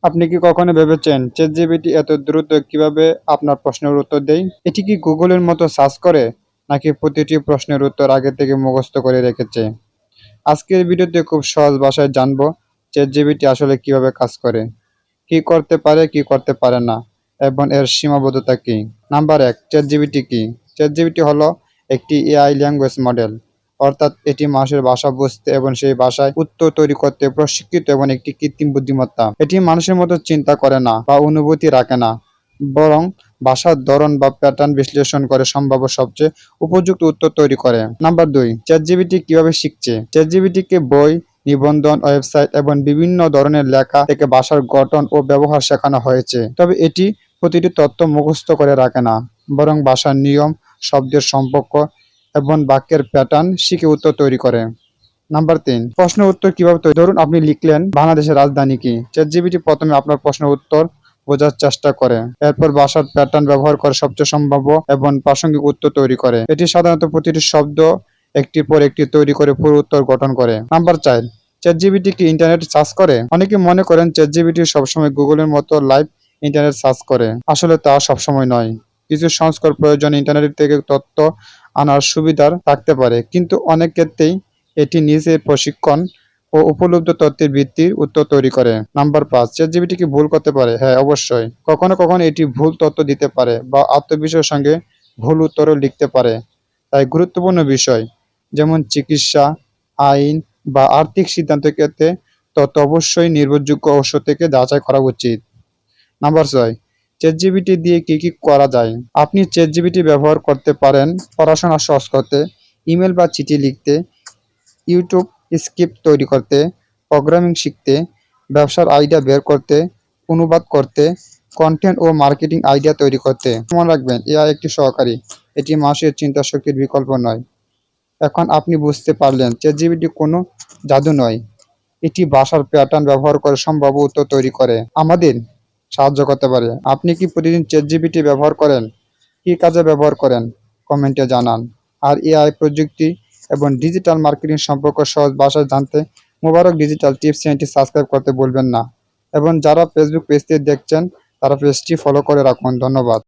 আপনি কি কখনো ভেবেছেন চ্যাটজিপিটি এত দ্রুত কিভাবে আপনার প্রশ্নের উত্তর দেয়? এটি কি গুগলের মতো সার্চ করে, নাকি প্রতিটি প্রশ্নের উত্তর আগে থেকে মুখস্থ করে রেখেছে? আজকের ভিডিওতে খুব সহজ ভাষায় জানবো চ্যাটজিপিটি আসলে কিভাবে কাজ করে, কি করতে পারে, কি করতে পারে না, এবং এর সীমাবদ্ধতা কি। নাম্বার 1, চ্যাটজিপিটি কি? চ্যাটজিপিটি হলো একটি এআই ল্যাঙ্গুয়েজ মডেল, অর্থাৎ এটি মানুষের ভাষা বুঝতে এবং সেই ভাষায় উত্তর তৈরি করতে প্রশিক্ষিত এবং একটি কৃত্রিম বুদ্ধিমত্তা। এটি মানুষের মতো চিন্তা করে না বা অনুভূতি রাখে না, বরং ভাষার ধরন বা প্যাটার্ন বিশ্লেষণ করে সম্ভাব্য সবচেয়ে উপযুক্ত উত্তর তৈরি করে। নাম্বার 2, চ্যাটজিপিটি কিভাবে শিখছে? চ্যাটজিপিটিকে বই, নিবন্ধন, ওয়েবসাইট এবং বিভিন্ন ধরনের লেখা থেকে ভাষার গঠন ও ব্যবহার শেখানো হয়েছে। তবে এটি প্রতিটি তথ্য মুখস্থ করে রাখে না, বরং ভাষার নিয়ম, শব্দের সম্পর্ক এবং বাক্যের প্যাটার্ন শিখে উত্তর তৈরি করে। নাম্বার 3, প্রশ্নের উত্তর কিভাবে তৈরি? ধরুন আপনি লিখলেন বাংলাদেশের রাজধানী কি? চ্যাটজিপিটি প্রথমে আপনার প্রশ্নের উত্তর বোঝার চেষ্টা করে, এরপর ভাষার প্যাটার্ন ব্যবহার করে সবচেয়ে সম্ভাব্য এবং প্রাসঙ্গিক উত্তর তৈরি করে। এটি সাধারণত প্রতিটি শব্দ একটির পর একটি তৈরি করে পুরো উত্তর গঠন করে। নাম্বার 4, চ্যাটজিপিটি কি ইন্টারনেট সার্চ করে? অনেকে মনে করেন চ্যাটজিপিটি সবসময় গুগলের মতো লাইভ ইন্টারনেট সার্চ করে। আসলে তা সবসময় নয়। কিছু সংস্কার প্রয়োজন ইন্টারনেট থেকে তথ্য আনার সুবিধার থাকতে পারে, কিন্তু অনেক ক্ষেত্রেই এটি নিজে প্রশিক্ষণ ও উপলব্ধ তথ্যের ভিত্তির উত্তর তৈরি করে। নাম্বার 5, চ্যাটজিপিটি কি ভুল করতে পারে? হ্যাঁ, অবশ্যই। কখনো কখনো এটি ভুল তথ্য দিতে পারে বা আত্মবিশ্বাসের সঙ্গে ভুল উত্তরও লিখতে পারে। তাই গুরুত্বপূর্ণ বিষয় যেমন চিকিৎসা, আইন বা আর্থিক সিদ্ধান্তের ক্ষেত্রে তথ্য অবশ্যই নির্ভরযোগ্য উৎস থেকে যাচাই করা উচিত। নাম্বার 6, চ্যাটজিপিটি দিয়ে কি কি করা যায়? আপনি চ্যাটজিপিটি ব্যবহার করতে পারেন পড়াশোনা সহজ করতে, ইমেল বা চিঠি লিখতে, ইউটিউব স্ক্রিপ্ট তৈরি করতে, প্রোগ্রামিং শিখতে, ব্যবসার আইডিয়া বের করতে, অনুবাদ করতে, কন্টেন্ট ও মার্কেটিং আইডিয়া তৈরি করতে। মনে রাখবেন, এআই একটি সহকারী, এটি মানুষের চিন্তা শক্তির বিকল্প নয়। এখন আপনি বুঝতে পারলেন চ্যাটজিপিটি কোনো জাদু নয়, এটি ভাষার প্যাটার্ন ব্যবহার করে সম্ভাব্য উত্তর তৈরি করে আমাদের সাহায্য করতে পারে। আপনি কি প্রতিদিন চ্যাটজিপিটি ব্যবহার করেন? কী কাজে ব্যবহার করেন? কমেন্টে জানান। আর এআই প্রযুক্তি এবং ডিজিটাল মার্কেটিং সম্পর্কে সহজ ভাষায় জানতে মোবারক ডিজিটাল টিপস চ্যানেলটি সাবস্ক্রাইব করতে ভুলবেন না। এবং যারা ফেসবুক পেজ থেকে দেখছেন, তারা পেজটি ফলো করে রাখুন। ধন্যবাদ।